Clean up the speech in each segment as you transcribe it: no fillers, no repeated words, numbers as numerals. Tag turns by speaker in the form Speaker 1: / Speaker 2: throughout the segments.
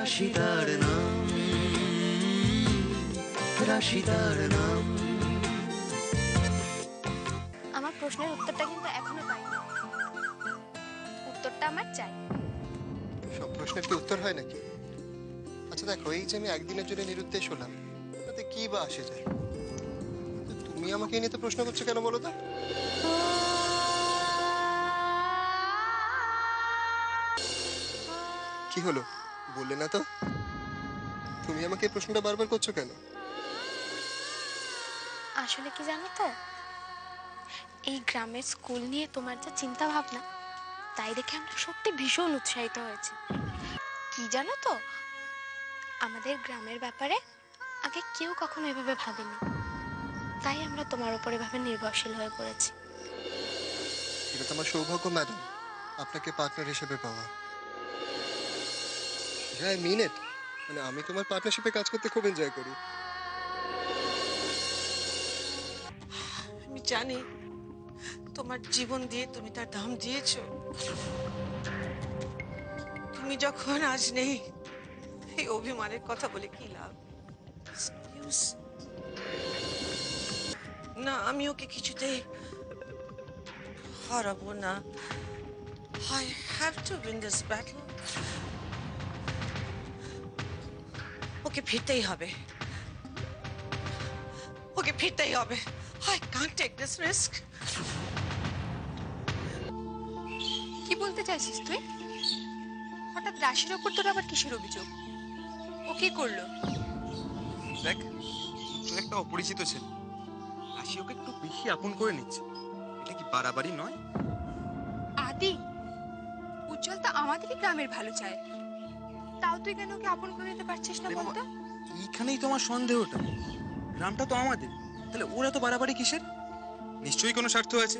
Speaker 1: রাশিদার নাম, রাশিদার নাম।
Speaker 2: আমার প্রশ্নের উত্তরটা কিন্তু এখনো পাইনি। উত্তরটা আমার চাই।
Speaker 3: সব প্রশ্নের কি উত্তর হয় নাকি? আচ্ছা দেখো, এই যে আমি একদিনের জন্য নিরুদ্দেশ হলাম, তাতে কি বা আসে যায়? তুমি আমাকে এই নিয়ে তো প্রশ্ন করছো কেন বলো তো? কি হলো, বললে না তো? তুমি আমাকে এই প্রশ্নটা বারবার করছো কেন?
Speaker 2: আসলে কি জানো তো, এই গ্রামের স্কুল নিয়ে তোমার যা চিন্তা ভাবনা, তাই দেখে আমরা সত্যি ভীষণ উৎসাহিত হয়েছি। কি জানো তো, আমাদের গ্রামের ব্যাপারে আগে কেউ কখনো এভাবে ভাবেনি, তাই আমরা তোমার উপর এভাবে নির্ভরশীল হয়ে পড়েছি।
Speaker 3: এটা তো আমার সৌভাগ্য ম্যাডাম, আপনাকে পার্টনার হিসেবে পাওয়া। হ্যাঁ, আই মিন ইট। মানে আমি তোমার পার্টনারশিপে কাজ করতে খুব এনজয় করি।
Speaker 4: আমি জানি তোমার জীবন দিয়ে তুমি তার দাম দিয়েছো। তুমি যখন আজ নেই, এই অভিমানের কথা বলে কি লাভ? না, আমি ওকে কিছুতেই হারাবো না। I have to win this battle. ওকে ফিরতেই হবে, ওকে ফিরতেই হবে। I can't take this risk.
Speaker 5: কি বলতে চাইছিস তুই? হঠাৎ রাশির ওপর তোর আবার কিসের অভিযোগ? ও কি করলো?
Speaker 6: দেখ, তুই একটা অপরিচিত ছেলে, রাশি ওকে একটু বেশি আপন করে নিচ্ছে। এটা কি বাড়াবাড়ি নয়?
Speaker 5: আদি, উজ্জ্বল তো আমাদেরই গ্রামের ভালো চায়, তাও তুই কেন ওকে আপন করে নিতে পারছিস না বলতো?
Speaker 6: এইখানেই তোমার সন্দেহটা। গ্রামটা তো আমাদের, তাহলে ওরা তো বাড়াবাড়ি কিসের? নিশ্চয়ই কোনো স্বার্থ আছে।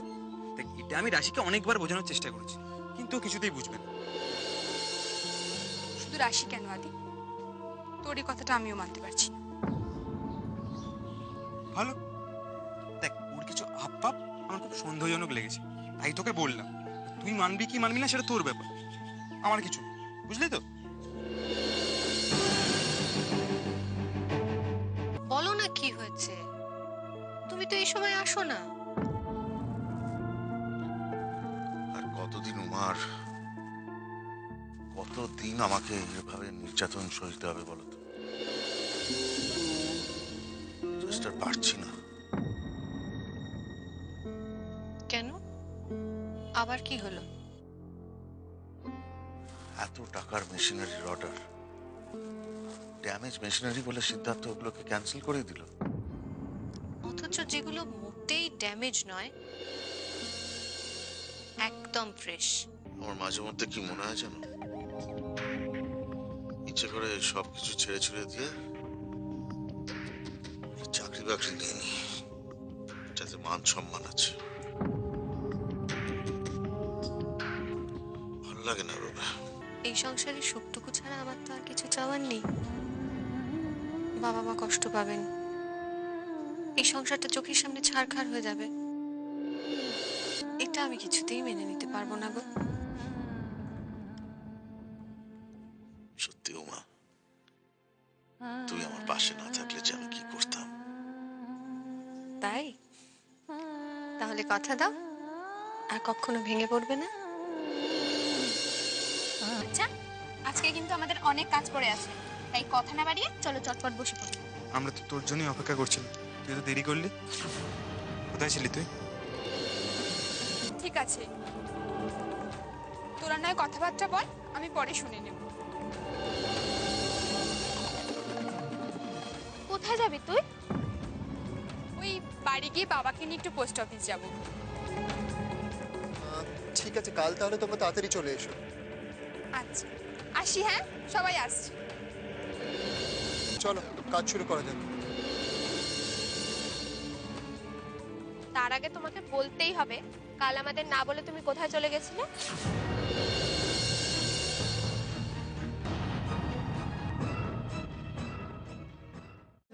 Speaker 6: দেখ, এটা আমি রাশিকে অনেকবার বোঝানোর চেষ্টা করেছি, কিন্তু ও কিছুতেই বুঝবে না।
Speaker 5: শুধু রাশি কেন আদি, তোর এই কথাটা আমিও মানতে পারছি না।
Speaker 6: ভালো, দেখ, ওর কিছু আপ আমার খুব সন্দেহজনক লেগেছে, তাই তোকে বললাম। তুই মানবি কি মানবি না সেটা তোর ব্যাপার, আমার কিছু, বুঝলি তো?
Speaker 7: বলো না কি হয়েছে? তুমি তো এই সময় আসো না।
Speaker 8: আর কতদিন উমার, কতদিন আমাকে এভাবে নির্যাতন সইতে হবে বলো তো? জাস্ট আর পারছি না।
Speaker 7: কেন, আবার কি হলো?
Speaker 8: এত টাকার মেশিনারির অর্ডার, ড্যামেজ মেশিনারি বলে সিদ্ধার্থ ওগুলোকে ক্যান্সেল করে দিল।
Speaker 7: অথচ যেগুলো মোটেই ড্যামেজ নয়, একদম ফ্রেশ।
Speaker 8: আমার মাঝে মধ্যে কি মনে হয় জানো, ইচ্ছে করে সবকিছু ছেড়ে ছুড়ে দিয়ে চাকরি বাকরি নিয়ে নি, যাতে মান সম্মান আছে। ভালো লাগে না বাবা।
Speaker 7: এই সংসারে সুখটুকু ছাড়া আমার তো আর কিছু চাওয়ার নেই। বাবা মা কষ্ট পাবেন, এই সংসারটা চোখের সামনে ছারখার হয়ে যাবে, এটা আমি কিছুতেই মেনে নিতে পারবো না গো।
Speaker 8: সত্যি উমা, তুই আমার পাশে না থাকলে যে আমি কি করতাম।
Speaker 7: তাই তাহলে কথা দাও, আর কখনো ভেঙে পড়বে না।
Speaker 2: আচ্ছা, আজকে কিন্তু আমাদের অনেক কাজ পড়ে আছে, তাই কথা না বাড়িয়ে চলো চটপট বসে পড়ি।
Speaker 6: আমরা তো তোর জন্যই অপেক্ষা করছিলাম, তুই তো দেরি করলি। কোথায় ছিলি তুই?
Speaker 5: ঠিক আছে, তোরা নয় কথাবার্তা বল, আমি পরে শুনে নেব।
Speaker 2: কোথায় যাবি তুই?
Speaker 5: ওই বাড়ি গিয়ে বাবাকে নিয়ে একটু পোস্ট অফিস যাব।
Speaker 3: ঠিক আছে, কাল তাহলে তোমরা তাড়াতাড়ি চলে এসো।
Speaker 5: আচ্ছা, আসি। হ্যাঁ, সবাই আসছে।
Speaker 3: চলো কাজ শুরু করা যাক।
Speaker 2: তার আগে তোমাকে বলতেই হবে, কাল আমাদের না বলে তুমি কোথায় চলে গেছিলে?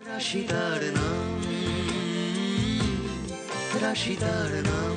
Speaker 1: রাশিদার নাম, রাশিদার নাম।